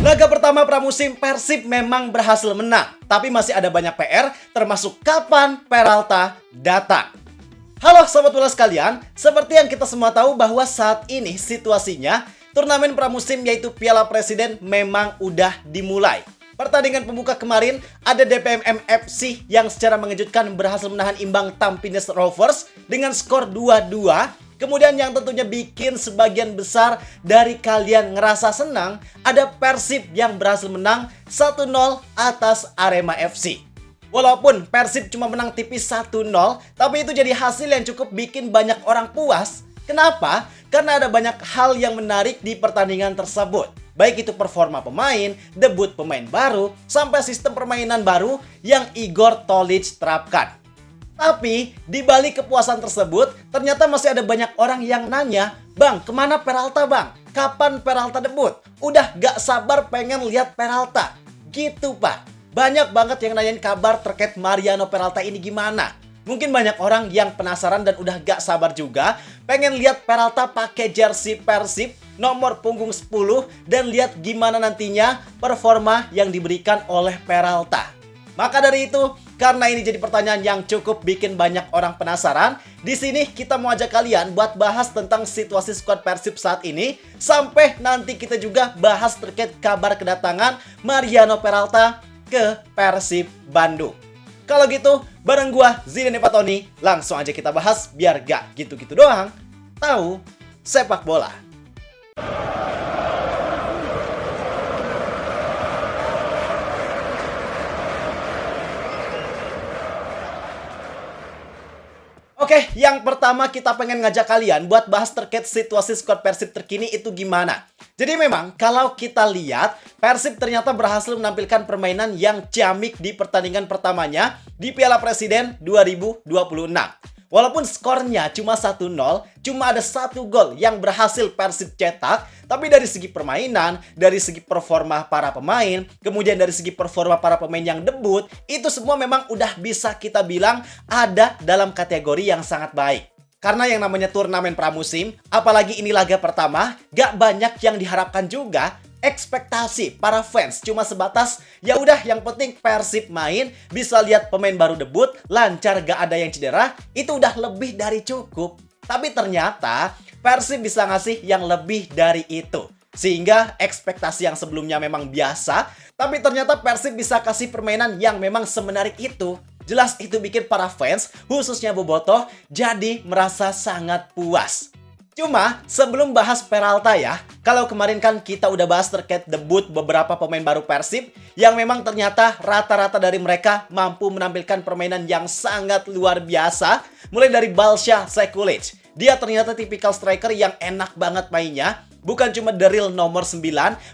Laga pertama pramusim Persib memang berhasil menang, tapi masih ada banyak PR, termasuk kapan Peralta datang. Halo Sobat Bola sekalian, seperti yang kita semua tahu bahwa saat ini situasinya, turnamen pramusim yaitu Piala Presiden memang udah dimulai. Pertandingan pembuka kemarin ada DPMM FC yang secara mengejutkan berhasil menahan imbang Tampines Rovers dengan skor 2-2. Kemudian yang tentunya bikin sebagian besar dari kalian ngerasa senang, ada Persib yang berhasil menang 1-0 atas Arema FC. Walaupun Persib cuma menang tipis 1-0, tapi itu jadi hasil yang cukup bikin banyak orang puas. Kenapa? Karena ada banyak hal yang menarik di pertandingan tersebut. Baik itu performa pemain, debut pemain baru, sampai sistem permainan baru yang Igor Tolić terapkan. Tapi, di balik kepuasan tersebut, ternyata masih ada banyak orang yang nanya, "Bang, kemana Peralta bang? Kapan Peralta debut? Udah gak sabar pengen lihat Peralta." Gitu Pak. Banyak banget yang nanyain kabar terkait Mariano Peralta ini gimana. Mungkin banyak orang yang penasaran dan udah gak sabar juga pengen lihat Peralta pakai jersey Persib nomor punggung 10 dan lihat gimana nantinya performa yang diberikan oleh Peralta. Maka dari itu, karena ini jadi pertanyaan yang cukup bikin banyak orang penasaran, di sini kita mau ajak kalian buat bahas tentang situasi skuad Persib saat ini, sampai nanti kita juga bahas terkait kabar kedatangan Mariano Peralta ke Persib Bandung. Kalau gitu, bareng gua Zidane Fatoni, langsung aja kita bahas biar gak gitu-gitu doang. Tahu sepak bola. Oke, yang pertama kita pengen ngajak kalian buat bahas terkait situasi skuad Persib terkini itu gimana. Jadi memang kalau kita lihat, Persib ternyata berhasil menampilkan permainan yang ciamik di pertandingan pertamanya di Piala Presiden 2026. Walaupun skornya cuma 1-0, cuma ada 1 gol yang berhasil Persib cetak, tapi dari segi permainan, dari segi performa para pemain, kemudian dari segi performa para pemain yang debut, itu semua memang udah bisa kita bilang ada dalam kategori yang sangat baik. Karena yang namanya turnamen pramusim, apalagi ini laga pertama, gak banyak yang diharapkan juga. Ekspektasi para fans cuma sebatas ya udah yang penting Persib main, bisa lihat pemain baru debut, lancar gak ada yang cedera, itu udah lebih dari cukup. Tapi ternyata Persib bisa ngasih yang lebih dari itu. Sehingga ekspektasi yang sebelumnya memang biasa, tapi ternyata Persib bisa kasih permainan yang memang semenarik itu. Jelas itu bikin para fans, khususnya Bobotoh, jadi merasa sangat puas. Cuma sebelum bahas Peralta ya, kalau kemarin kan kita udah bahas terkait debut beberapa pemain baru Persib yang memang ternyata rata-rata dari mereka mampu menampilkan permainan yang sangat luar biasa. Mulai dari Balsha Sekulic, dia ternyata tipikal striker yang enak banget mainnya. Bukan cuma the real nomor 9,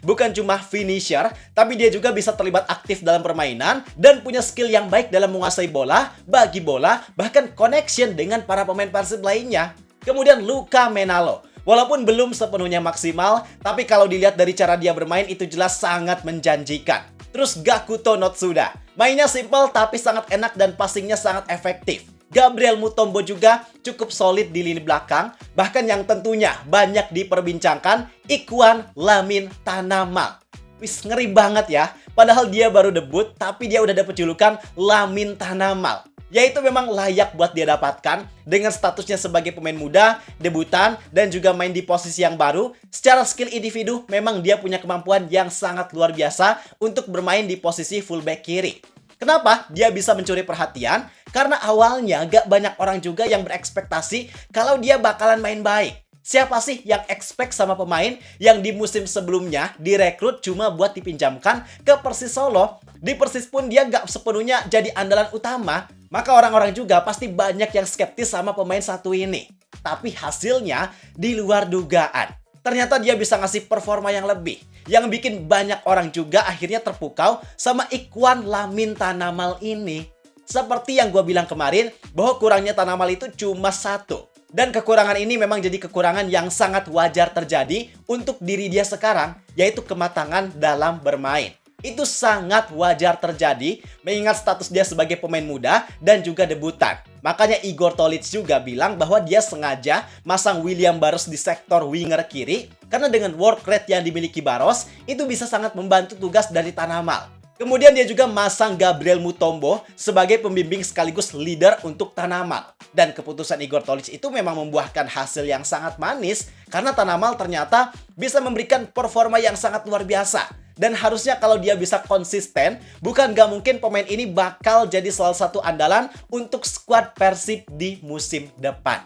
bukan cuma finisher, tapi dia juga bisa terlibat aktif dalam permainan dan punya skill yang baik dalam menguasai bola, bagi bola, bahkan connection dengan para pemain Persib lainnya. Kemudian Luka Menalo, walaupun belum sepenuhnya maksimal, tapi kalau dilihat dari cara dia bermain itu jelas sangat menjanjikan. Terus Gakuto Notsuda, mainnya simple tapi sangat enak dan passingnya sangat efektif. Gabriel Mutombo juga cukup solid di lini belakang, bahkan yang tentunya banyak diperbincangkan, Ikhwan Lamin Tanamal. Wis ngeri banget ya, padahal dia baru debut tapi dia udah dapet julukan Lamin Tanamal. Yaitu memang layak buat dia dapatkan dengan statusnya sebagai pemain muda, debutan, dan juga main di posisi yang baru. Secara skill individu, memang dia punya kemampuan yang sangat luar biasa untuk bermain di posisi fullback kiri. Kenapa dia bisa mencuri perhatian? Karena awalnya gak banyak orang juga yang berekspektasi kalau dia bakalan main baik. Siapa sih yang expect sama pemain yang di musim sebelumnya direkrut cuma buat dipinjamkan ke Persis Solo? Di Persis pun dia gak sepenuhnya jadi andalan utama. Maka orang-orang juga pasti banyak yang skeptis sama pemain satu ini. Tapi hasilnya di luar dugaan. Ternyata dia bisa ngasih performa yang lebih. Yang bikin banyak orang juga akhirnya terpukau sama Ikhwan Lamin Tanamal ini. Seperti yang gue bilang kemarin, bahwa kurangnya Tanamal itu cuma 1. Dan kekurangan ini memang jadi kekurangan yang sangat wajar terjadi untuk diri dia sekarang, yaitu kematangan dalam bermain. Itu sangat wajar terjadi mengingat status dia sebagai pemain muda dan juga debutan. Makanya Igor Tolic juga bilang bahwa dia sengaja masang William Barros di sektor winger kiri karena dengan work rate yang dimiliki Barros itu bisa sangat membantu tugas dari Tanamal. Kemudian dia juga masang Gabriel Mutombo sebagai pembimbing sekaligus leader untuk Tanamal. Dan keputusan Igor Tolic itu memang membuahkan hasil yang sangat manis karena Tanamal ternyata bisa memberikan performa yang sangat luar biasa. Dan harusnya kalau dia bisa konsisten, bukan gak mungkin pemain ini bakal jadi salah satu andalan untuk skuad Persib di musim depan.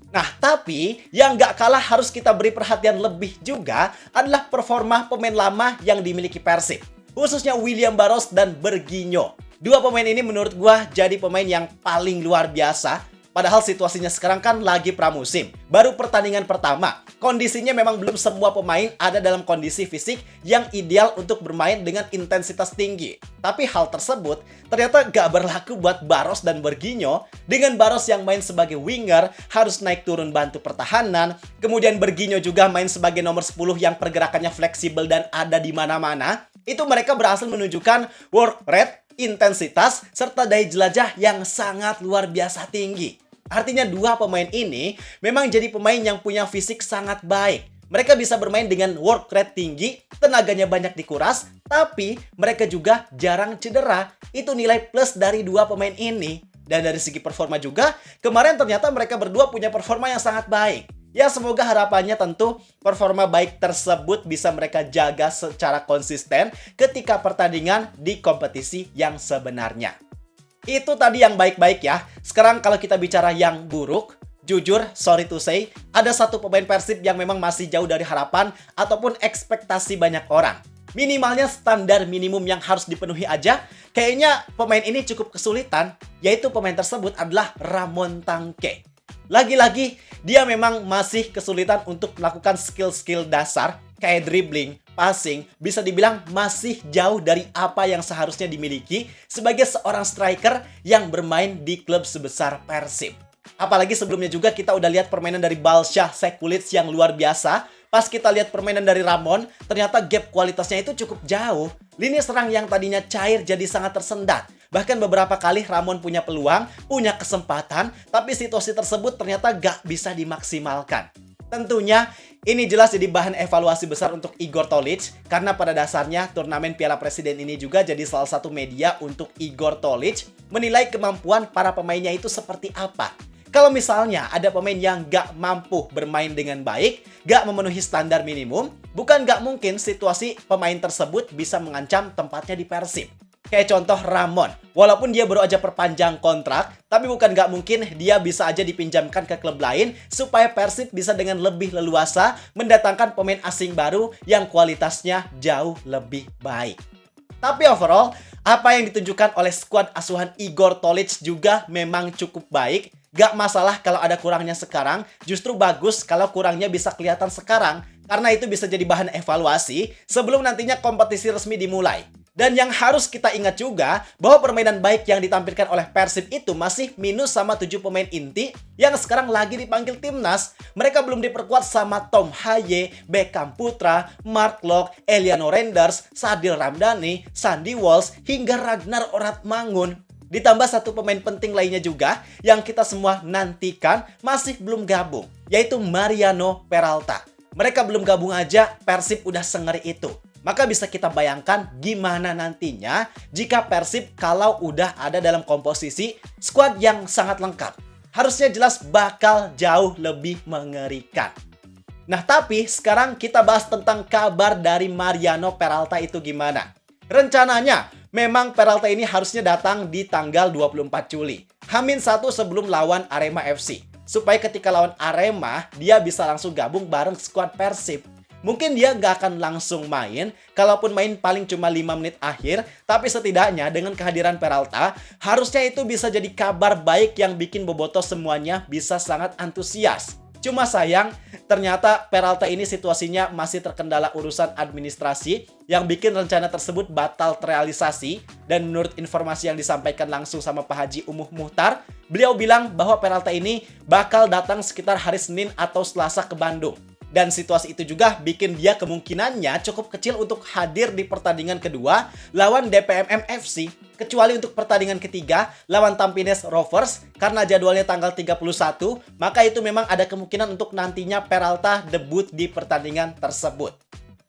Nah, tapi yang gak kalah harus kita beri perhatian lebih juga adalah performa pemain lama yang dimiliki Persib. Khususnya William Barros dan Berginho. Dua pemain ini menurut gua jadi pemain yang paling luar biasa. Padahal situasinya sekarang kan lagi pramusim. Baru pertandingan pertama. Kondisinya memang belum semua pemain ada dalam kondisi fisik yang ideal untuk bermain dengan intensitas tinggi. Tapi hal tersebut ternyata gak berlaku buat Barros dan Berginho. Dengan Barros yang main sebagai winger, harus naik turun bantu pertahanan. Kemudian Berginho juga main sebagai nomor 10 yang pergerakannya fleksibel dan ada di mana-mana. Itu mereka berhasil menunjukkan work rate, intensitas, serta daya jelajah yang sangat luar biasa tinggi. Artinya dua pemain ini memang jadi pemain yang punya fisik sangat baik. Mereka bisa bermain dengan work rate tinggi, tenaganya banyak dikuras, tapi mereka juga jarang cedera. Itu nilai plus dari dua pemain ini. Dan dari segi performa juga, kemarin ternyata mereka berdua punya performa yang sangat baik. Ya, semoga harapannya tentu performa baik tersebut bisa mereka jaga secara konsisten ketika pertandingan di kompetisi yang sebenarnya. Itu tadi yang baik-baik ya. Sekarang kalau kita bicara yang buruk, jujur, sorry to say, ada satu pemain Persib yang memang masih jauh dari harapan ataupun ekspektasi banyak orang. Minimalnya standar minimum yang harus dipenuhi aja, kayaknya pemain ini cukup kesulitan, yaitu pemain tersebut adalah Ramon Tangke. Lagi-lagi, dia memang masih kesulitan untuk melakukan skill-skill dasar kayak dribbling, passing, bisa dibilang masih jauh dari apa yang seharusnya dimiliki sebagai seorang striker yang bermain di klub sebesar Persib. Apalagi sebelumnya juga kita udah lihat permainan dari Balsyah Sekulic yang luar biasa. Pas kita lihat permainan dari Ramon, ternyata gap kualitasnya itu cukup jauh. Lini serang yang tadinya cair jadi sangat tersendat. Bahkan beberapa kali Ramon punya peluang, punya kesempatan, tapi situasi tersebut ternyata gak bisa dimaksimalkan. Tentunya, ini jelas jadi bahan evaluasi besar untuk Igor Tolic, karena pada dasarnya turnamen Piala Presiden ini juga jadi salah satu media untuk Igor Tolic menilai kemampuan para pemainnya itu seperti apa. Kalau misalnya ada pemain yang gak mampu bermain dengan baik, gak memenuhi standar minimum, bukan gak mungkin situasi pemain tersebut bisa mengancam tempatnya di Persib. Kayak contoh Ramon, walaupun dia baru aja perpanjang kontrak, tapi bukan gak mungkin dia bisa aja dipinjamkan ke klub lain supaya Persib bisa dengan lebih leluasa mendatangkan pemain asing baru yang kualitasnya jauh lebih baik. Tapi overall, apa yang ditunjukkan oleh skuad asuhan Igor Tolic juga memang cukup baik. Gak masalah kalau ada kurangnya sekarang, justru bagus kalau kurangnya bisa kelihatan sekarang, karena itu bisa jadi bahan evaluasi sebelum nantinya kompetisi resmi dimulai. Dan yang harus kita ingat juga bahwa permainan baik yang ditampilkan oleh Persib itu masih minus sama 7 pemain inti yang sekarang lagi dipanggil timnas. Mereka belum diperkuat sama Tom Haye, Beckham Putra, Mark Locke, Eliano Renders, Sadil Ramdhani, Sandy Walsh, hingga Ragnar Oratmangun. Ditambah satu pemain penting lainnya juga yang kita semua nantikan masih belum gabung, yaitu Mariano Peralta. Mereka belum gabung aja, Persib udah sengeri itu. Maka bisa kita bayangkan gimana nantinya jika Persib kalau udah ada dalam komposisi skuad yang sangat lengkap. Harusnya jelas bakal jauh lebih mengerikan. Nah, tapi sekarang kita bahas tentang kabar dari Mariano Peralta itu gimana. Rencananya, memang Peralta ini harusnya datang di tanggal 24 Juli. H-1 sebelum lawan Arema FC. Supaya ketika lawan Arema, dia bisa langsung gabung bareng skuad Persib. Mungkin dia nggak akan langsung main, kalaupun main paling cuma 5 menit akhir, tapi setidaknya dengan kehadiran Peralta, harusnya itu bisa jadi kabar baik yang bikin bobotoh semuanya bisa sangat antusias. Cuma sayang, ternyata Peralta ini situasinya masih terkendala urusan administrasi yang bikin rencana tersebut batal terrealisasi. Dan menurut informasi yang disampaikan langsung sama Pak Haji Umuh Muhtar, beliau bilang bahwa Peralta ini bakal datang sekitar hari Senin atau Selasa ke Bandung. Dan situasi itu juga bikin dia kemungkinannya cukup kecil untuk hadir di pertandingan kedua lawan DPMM FC, kecuali untuk pertandingan ketiga lawan Tampines Rovers karena jadwalnya tanggal 31, maka itu memang ada kemungkinan untuk nantinya Peralta debut di pertandingan tersebut.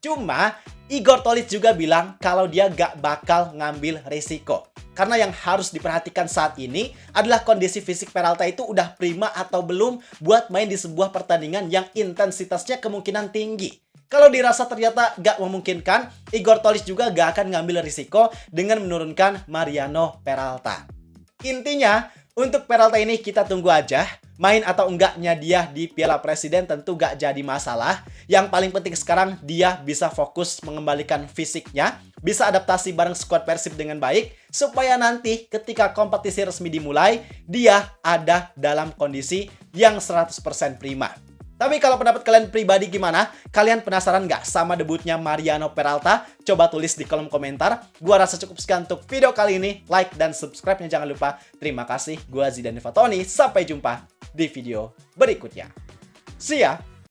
Cuma Igor Tolich juga bilang kalau dia gak bakal ngambil risiko. Karena yang harus diperhatikan saat ini adalah kondisi fisik Peralta itu udah prima atau belum buat main di sebuah pertandingan yang intensitasnya kemungkinan tinggi. Kalau dirasa ternyata gak memungkinkan, Igor Tolich juga gak akan ngambil risiko dengan menurunkan Mariano Peralta. Intinya, untuk Peralta ini kita tunggu aja. Main atau enggaknya dia di Piala Presiden tentu gak jadi masalah. Yang paling penting sekarang dia bisa fokus mengembalikan fisiknya, bisa adaptasi bareng skuad Persib dengan baik, supaya nanti ketika kompetisi resmi dimulai, dia ada dalam kondisi yang 100% prima. Tapi kalau pendapat kalian pribadi gimana? Kalian penasaran nggak sama debutnya Mariano Peralta? Coba tulis di kolom komentar. Gua rasa cukup sekian untuk video kali ini. Like dan subscribe-nya jangan lupa. Terima kasih. Gua Zidane Fatoni. Sampai jumpa di video berikutnya. See ya!